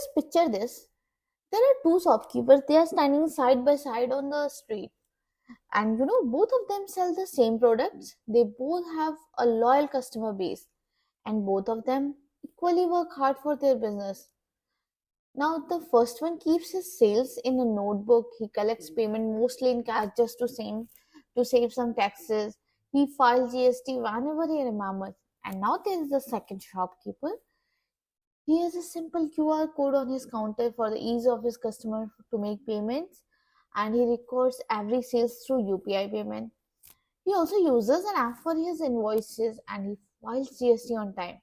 just picture this. There are two shopkeepers. They are standing side by side on the street. And both of them sell the same products. They both have a loyal customer base. And both of them equally work hard for their business. Now, the first one keeps his sales in a notebook. He collects payment mostly in cash just to save some taxes. He files GST whenever he remembers. And now there is the second shopkeeper. He has a simple QR code on his counter for the ease of his customer to make payments, and he records every sales through UPI payment. He also uses an app for his invoices and he files GST on time.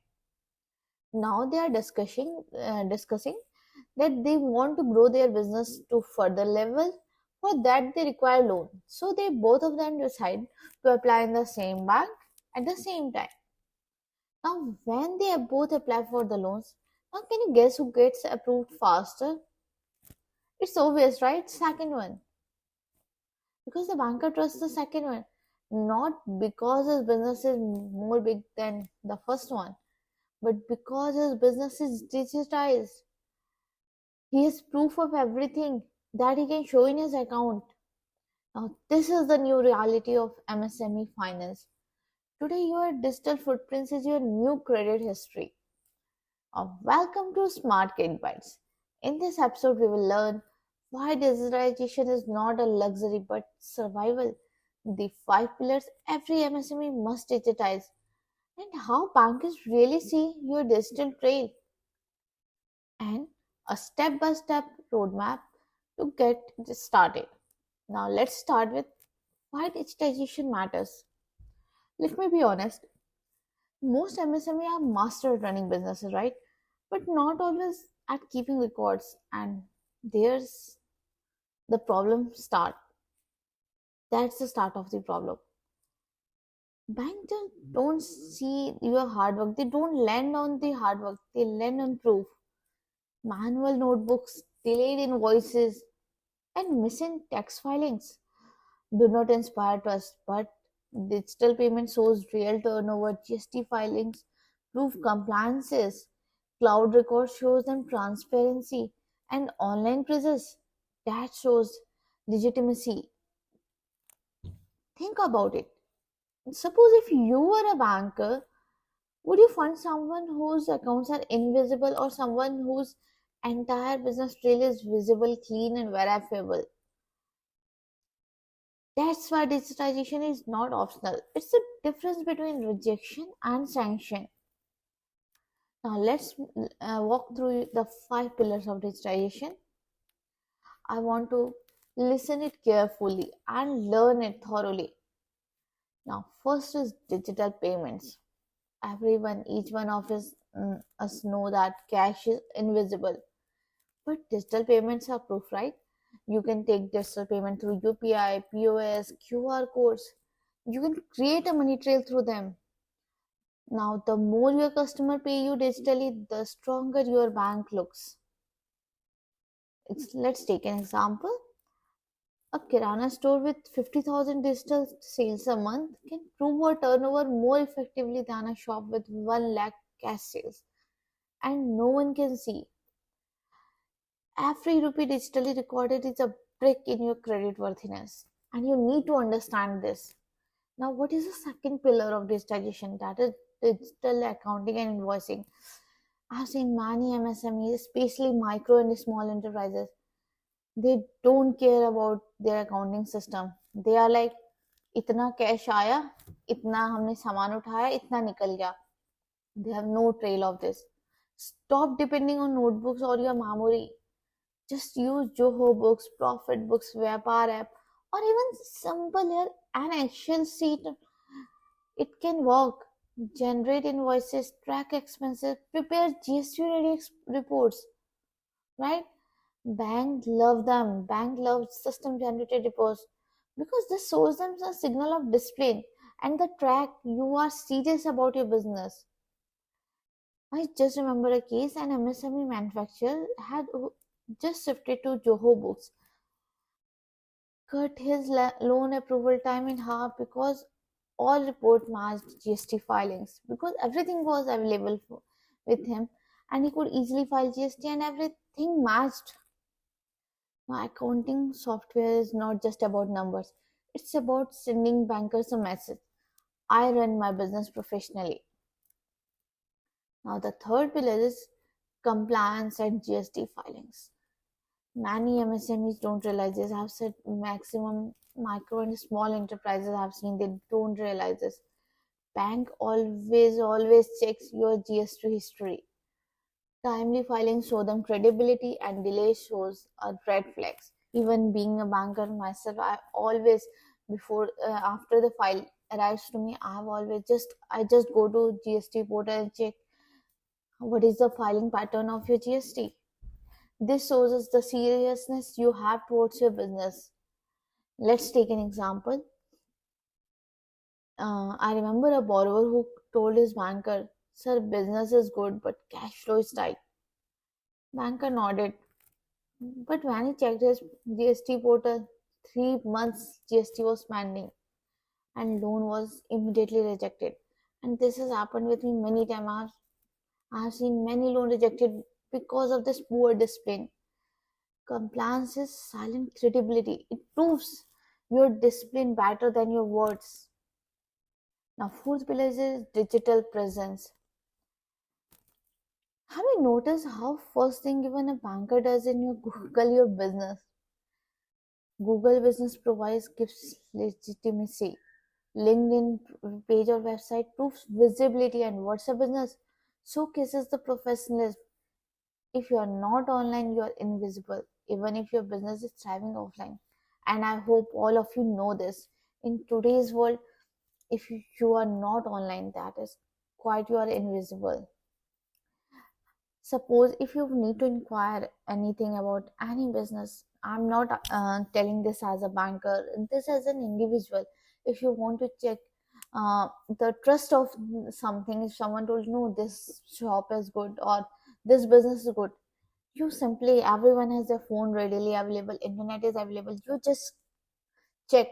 Now they are discussing that they want to grow their business to further level. For that they require loan. So they both of them decide to apply in the same bank at the same time. Now when they both apply for the loans, now can you guess who gets approved faster? It's obvious, right? Second one. Because the banker trusts the second one. Not because his business is more big than the first one, but because his business is digitized. He has proof of everything that he can show in his account. Now, this is the new reality of MSME finance. Today, your digital footprint is your new credit history. Welcome to Smart Credit Bytes. In this episode, we will learn why digitalization is not a luxury but survival, the 5 pillars every MSME must digitize, and how bankers really see your digital trail, and a step by step roadmap to get started. Now, let's start with why digitization matters. Let me be honest, most MSME are master at running businesses, right? But not always at keeping records, and there's the problem start. That's the start of the problem. Banks don't see your hard work. They don't lend on the hard work. They lend on proof. Manual notebooks, delayed invoices, and missing tax filings do not inspire trust, but digital payment shows real turnover, GST filings prove compliances, cloud record shows them transparency, and online presence that shows legitimacy. Think about it. Suppose if you were a banker, would you fund someone whose accounts are invisible or someone whose entire business trail is visible, clean, and verifiable? That's why digitization is not optional. It's the difference between rejection and sanction. Now let's walk through the 5 pillars of digitization. I want to listen it carefully and learn it thoroughly. Now, first is digital payments. Each one of us know that cash is invisible, but digital payments are proof, right? You can take digital payment through UPI, POS, QR codes. You can create a money trail through them. Now, the more your customer pay you digitally, the stronger your bank looks. Let's take an example. A kirana store with 50,000 digital sales a month can prove a turnover more effectively than a shop with 1 lakh cash sales. And no one can see. Every rupee digitally recorded is a brick in your credit worthiness. And you need to understand this. Now, what is the second pillar of digitization? That is digital accounting and invoicing. I've seen many MSMEs, especially micro and small enterprises, they don't care about their accounting system. They are like, इतना cash आया, इतना हमने सामान उठाया, इतना निकल गया. They have no trail of this. Stop depending on notebooks or your memory. Just use Joho books, Profit books, Vyapar app, or even simple here an Excel sheet. It can work. Generate invoices, track expenses, prepare GST ready reports. Right? Bank love them. Bank loves system generated reports because this shows them a signal of discipline and the track you are serious about your business. I just remember a case an MSME manufacturer had just shifted to Joho books, cut his loan approval time in half because all report matched GST filings because everything was available with him, and he could easily file GST and everything matched. Now, accounting software is not just about numbers, it's about sending bankers a message. I run my business professionally. Now, the third pillar is compliance and GST filings. Many MSMEs don't realize this. I've said maximum micro and small enterprises have seen they don't realize this. Bank always checks your GST history. Timely filings show them credibility and delay shows red flags. Even being a banker myself, I always before after the file arrives to me, I just go to GST portal and check what is the filing pattern of your GST. This shows us the seriousness you have towards your business. Let's take an example. I remember a borrower who told his banker, "Sir, business is good, but cash flow is tight." Banker nodded, but when he checked his GST portal, 3 months GST was pending and loan was immediately rejected. And this has happened with me many times. I have seen many loans rejected because of this poor discipline. Compliance is silent credibility. It proves your discipline better than your words. Now, fourth pillar is digital presence. Have you noticed how first thing even a banker does in your Google your business? Google Business provides gives legitimacy. LinkedIn page or website proves visibility, and WhatsApp Business showcases the professionalism. If you are not online, you are invisible, even if your business is thriving offline. And I hope all of you know this. In today's world, if you are not online, that is quite you are invisible. Suppose if you need to inquire anything about any business, I'm not telling this as a banker, this as an individual. If you want to check the trust of something, if someone told no, this shop is good or this business is good, you simply, everyone has their phone readily available, internet is available, you just check,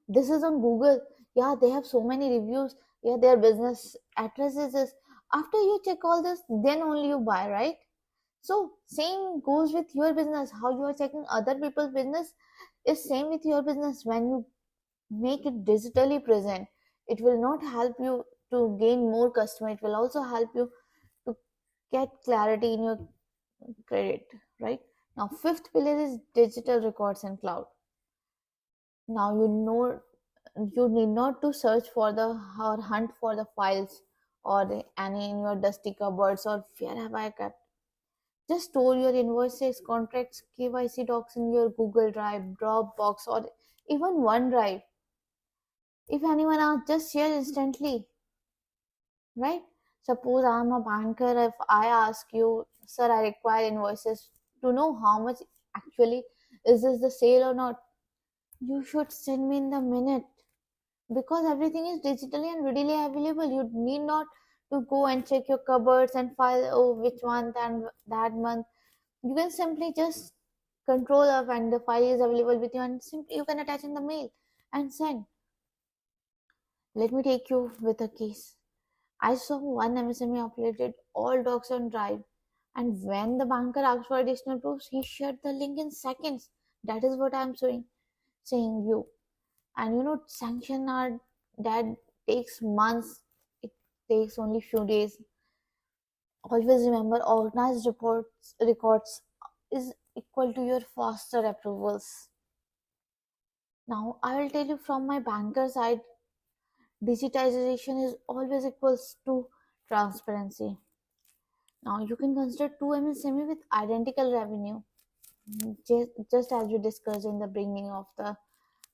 this is on Google, yeah, they have so many reviews, yeah, their business address is this. After you check all this, then only you buy, right? So same goes with your business. How you are checking other people's business is same with your business. When you make it digitally present, it will not help you to gain more customer, it will also help you to get clarity in your credit, right? Now, fifth pillar is digital records and cloud. Now you need not to search for the or hunt for the files or any in your dusty cupboards or where have I kept. Just store your invoices, contracts, KYC docs in your Google Drive, Dropbox, or even OneDrive. If anyone asks, just share instantly, right? Suppose I'm a banker. If I ask you, sir, I require invoices to know how much actually is this the sale or not, you should send me in the minute because everything is digitally and readily available. You need not to go and check your cupboards and file, oh, which month and that month. You can simply just control of and the file is available with you and simply you can attach in the mail and send. Let me take you with a case. I saw one MSME uploaded all docs on Drive, and when the banker asked for additional proofs, he shared the link in seconds. That is what I'm saying you. And sanction are that takes months. It takes only few days. Always remember, organized records is equal to your faster approvals. Now, I will tell you from my banker side, digitization is always equals to transparency. Now, you can consider two MSME with identical revenue, just as we discussed in the beginning of the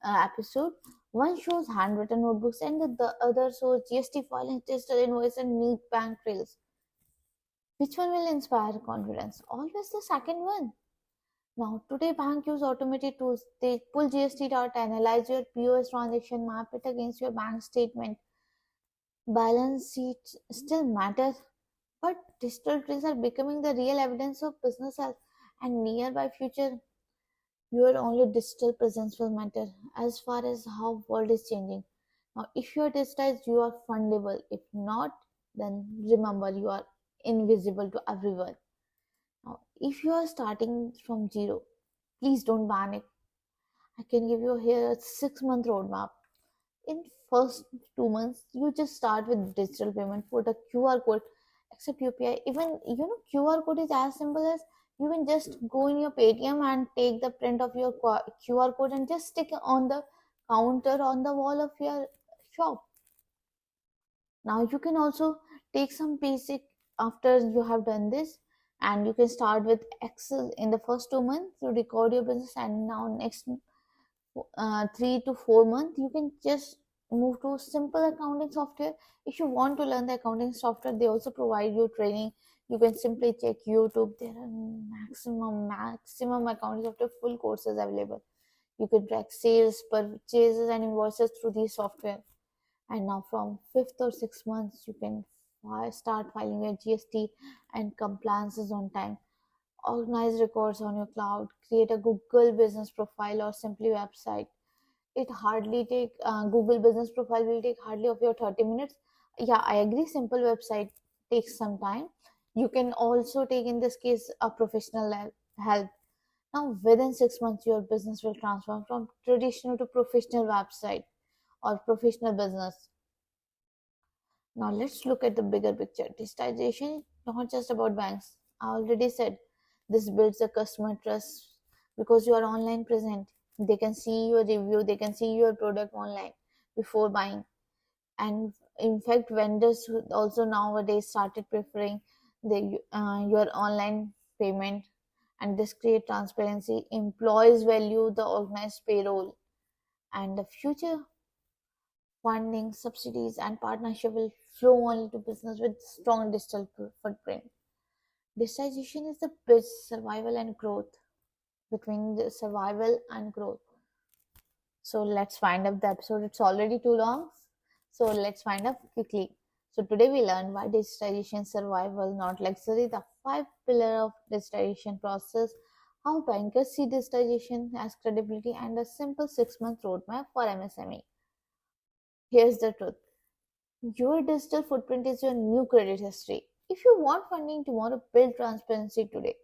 episode. One shows handwritten notebooks, and the other shows GST filing, digital invoice, and neat bank trails. Which one will inspire confidence? Always the second one. Now, today bank use automated tools. They pull GST data, analyze your POS transaction, map it against your bank statement. Balance sheets still matter, but digital trails are becoming the real evidence of business health. And nearby future, your only digital presence will matter as far as how world is changing. Now, if you are digitized, you are fundable. If not, then remember you are invisible to everyone. Now, if you are starting from zero, please don't panic. I can give you here a 6 month roadmap. In first 2 months, you just start with digital payment, put a QR code, accept UPI. Even QR code is as simple as you can just go in your Paytm and take the print of your QR code and just stick it on the counter on the wall of your shop. Now you can also take some basic after you have done this, and you can start with Excel in the first 2 months to record your business, and now next 3 to 4 months you can just move to simple accounting software. If you want to learn the accounting software, they also provide you training. You can simply check YouTube. There are maximum accounting software full courses available. You can track sales, purchases and invoices through these software. And now from 5th or 6th months you can start filing your GST and compliances on time, organize records on your cloud, create a Google business profile or simply website. It hardly take Google business profile will take hardly of your 30 minutes. Yeah, I agree, simple website takes some time. You can also take in this case a professional help. Now within 6 months your business will transform from traditional to professional website or professional business. Now let's look at the bigger picture. Digitization is not just about banks. I already said this builds a customer trust because you are online present. They can see your review, they can see your product online before buying. And in fact, vendors also nowadays started preferring your online payment, and this create transparency. Employees value the organized payroll, and the future funding, subsidies, and partnership will flow only to business with strong digital footprint. Digitization is the bridge survival and growth between the survival and growth. So let's wind up the episode. It's already too long. So let's wind up quickly. So today we learned why digitization survival, not luxury, the 5 pillar of digitization process, how bankers see digitization as credibility, and a simple 6 month roadmap for MSME. Here's the truth. Your digital footprint is your new credit history. If you want funding tomorrow, build transparency today.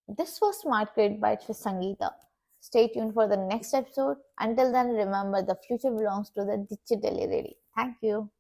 This was Smart Credit Bytes with Sangeeta. Stay tuned for the next episode. Until then, remember the future belongs to the digitally ready. Thank you.